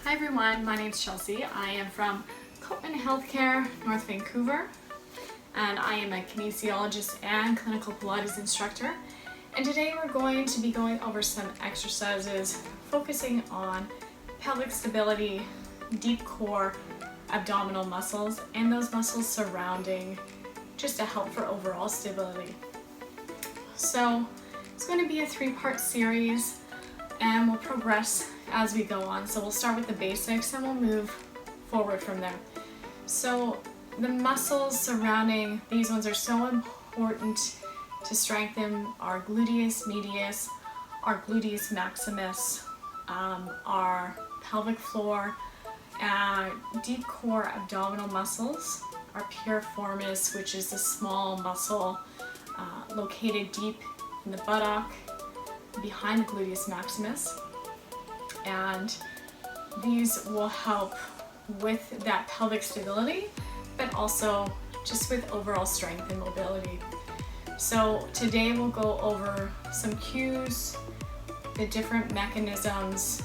Hi everyone, my name is Chelsea. I am from Copeman Healthcare, North Vancouver, and I am a kinesiologist and clinical Pilates instructor. And today we're going to be going over some exercises focusing on pelvic stability, deep core, abdominal muscles, and those muscles surrounding, just to help for overall stability. So it's going to be a 3-part series, and we'll progress as we go on. So we'll start with the basics and we'll move forward from there. So the muscles surrounding these ones are so important to strengthen our gluteus medius, our gluteus maximus, our pelvic floor, deep core abdominal muscles, our piriformis, which is the small muscle located deep in the buttock behind the gluteus maximus, and these will help with that pelvic stability, but also just with overall strength and mobility. So today we'll go over some cues, the different mechanisms,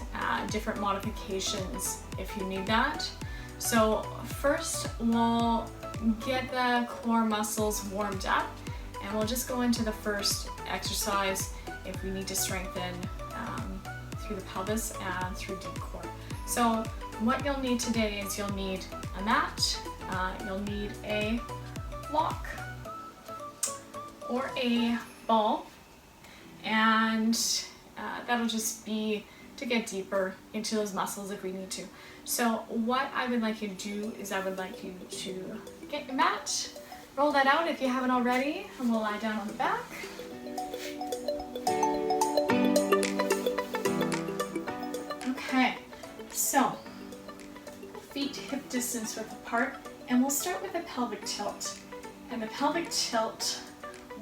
different modifications if you need that. So first we'll get the core muscles warmed up, and we'll just go into the first exercise if we need to strengthen through the pelvis and through deep core. So what you'll need today is you'll need a mat, you'll need a block or a ball, and that'll just be to get deeper into those muscles if we need to. So what I would like you to do is I would like you to get your mat, roll that out if you haven't already, and we'll lie down on the back. Okay, so feet hip distance width apart, and we'll start with the pelvic tilt. And the pelvic tilt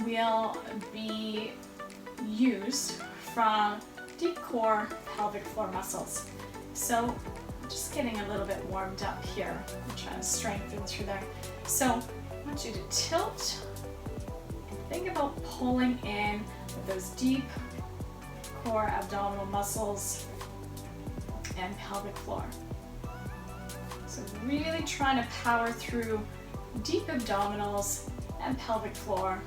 will be used from deep core pelvic floor muscles. So just getting a little bit warmed up here. I'm trying to strengthen through there. So I want you to tilt and think about pulling in with those deep core abdominal muscles and pelvic floor. So really trying to power through deep abdominals and pelvic floor.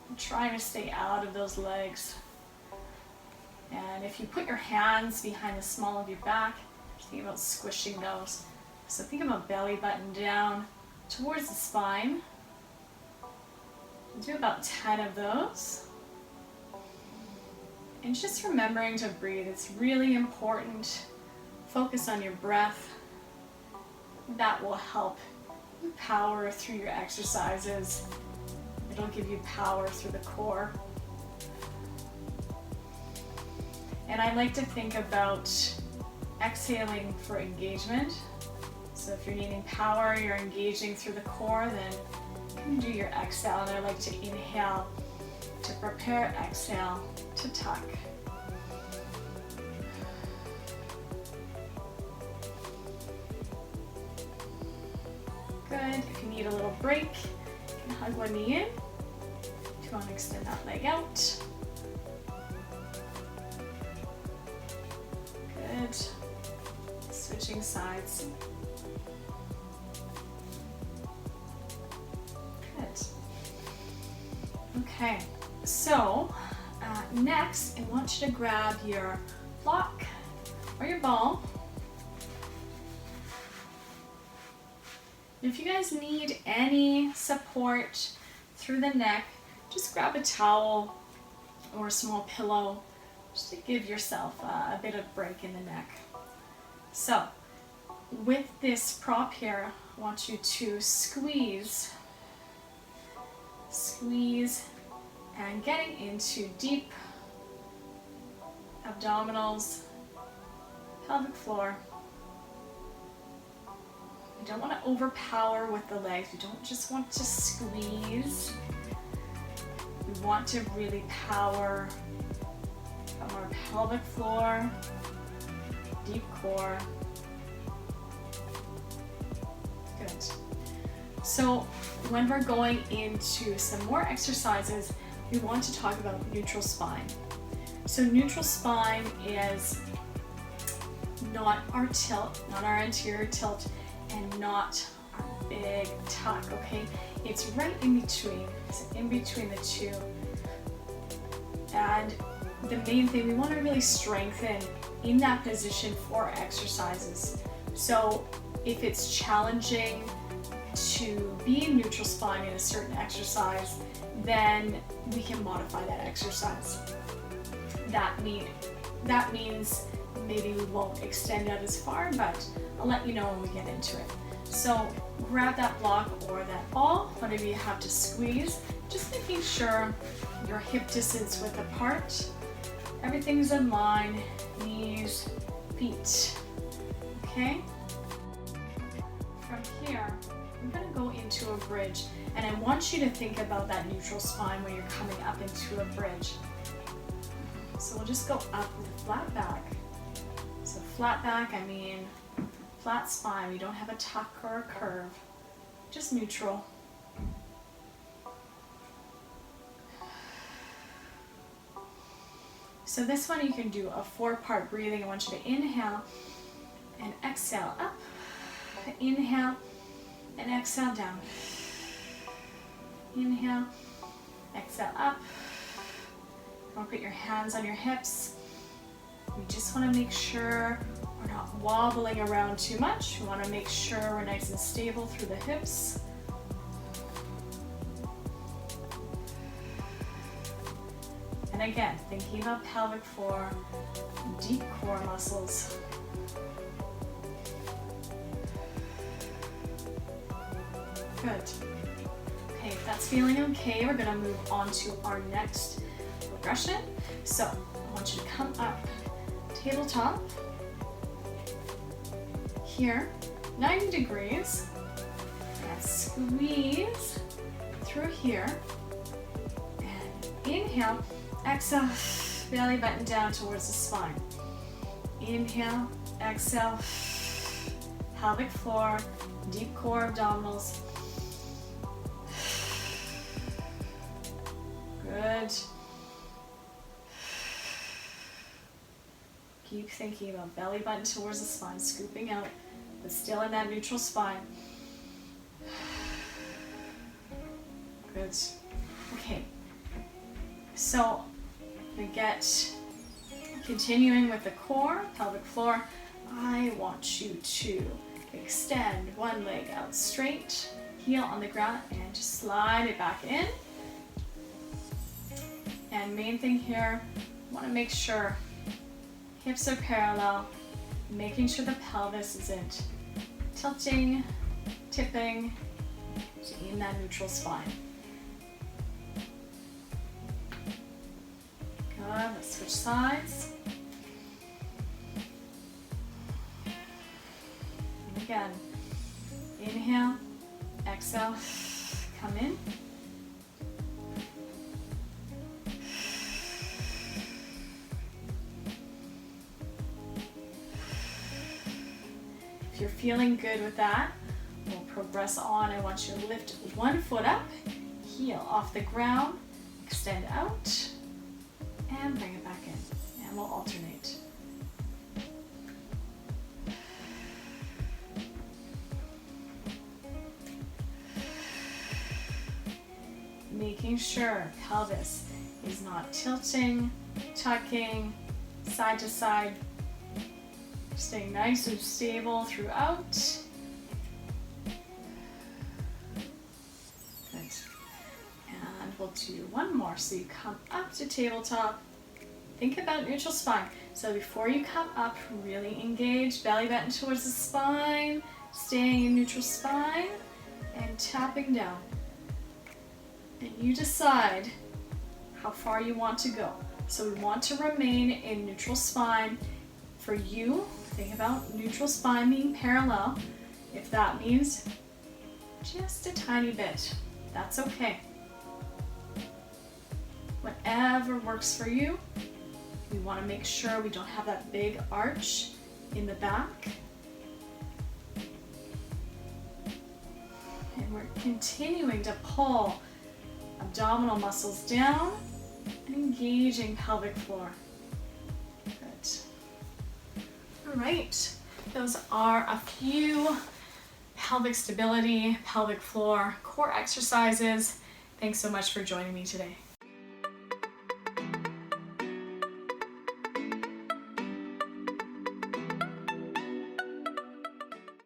I'm trying to stay out of those legs. And if you put your hands behind the small of your back, just think about squishing those. So think about belly button down towards the spine. Do about 10 of those. And just remembering to breathe, it's really important. Focus on your breath. That will help you power through your exercises. It'll give you power through the core. And I like to think about exhaling for engagement. So if you're needing power, you're engaging through the core, then you can do your exhale. And I like to inhale to prepare, exhale to tuck. Good. If you need a little break, you can hug one knee in. If you want to extend that leg out. Good. Switching sides. Good. Okay, so next I want you to grab your block or your ball. If you guys need any support through the neck, just grab a towel or a small pillow just to give yourself a bit of break in the neck. So with this prop here, I want you to squeeze, and getting into deep abdominals, pelvic floor. You don't want to overpower with the legs. You don't just want to squeeze. We want to really power from our pelvic floor, deep core. Good. So when we're going into some more exercises, we want to talk about neutral spine. So neutral spine is not our tilt, not our anterior tilt, and not our big tuck, okay? It's right in between, it's in between the two. And the main thing, we want to really strengthen in that position for exercises. So if it's challenging to be in neutral spine in a certain exercise, then we can modify that exercise. That means maybe we won't extend out as far, but I'll let you know when we get into it. So grab that block or that ball, whatever you have to squeeze, just making sure your hip distance width apart, everything's in line, knees, feet, okay? From here, I'm gonna go into a bridge, and I want you to think about that neutral spine when you're coming up into a bridge. So we'll just go up with a flat back. So flat back, I mean flat spine. We don't have a tuck or a curve, just neutral. So this one you can do a 4-part breathing. I want you to inhale and exhale up. Inhale and exhale down. Inhale, exhale up. Don't put your hands on your hips. We just want to make sure we're not wobbling around too much. We want to make sure we're nice and stable through the hips. And again, thinking about pelvic floor, deep core muscles. Good. Okay, if that's feeling okay, we're going to move on to our next progression. So I want you to come up, tabletop, here, 90 degrees, and squeeze through here, and inhale, exhale, belly button down towards the spine. Inhale, exhale, pelvic floor, deep core abdominals. Good. Keep thinking about belly button towards the spine, scooping out, but still in that neutral spine. Good. Okay. So we get continuing with the core, pelvic floor. I want you to extend one leg out straight, heel on the ground, and just slide it back in. And main thing here, want to make sure hips are parallel, making sure the pelvis isn't tilting, tipping, in that neutral spine. Good, let's switch sides. And again, inhale, exhale, come in. If you're feeling good with that, we'll progress on. I want you to lift one foot up, heel off the ground, extend out, and bring it back in. And we'll alternate. Making sure pelvis is not tilting, tucking, side to side. Staying nice and stable throughout. Good. And we'll do one more. So you come up to tabletop. Think about neutral spine. So before you come up, really engage belly button towards the spine, staying in neutral spine, and tapping down. And you decide how far you want to go. So we want to remain in neutral spine. For you, think about neutral spine being parallel. If that means just a tiny bit, that's okay. Whatever works for you. We want to make sure we don't have that big arch in the back. And we're continuing to pull abdominal muscles down and engaging pelvic floor. Good. All right, those are a few pelvic stability, pelvic floor, core exercises. Thanks so much for joining me today.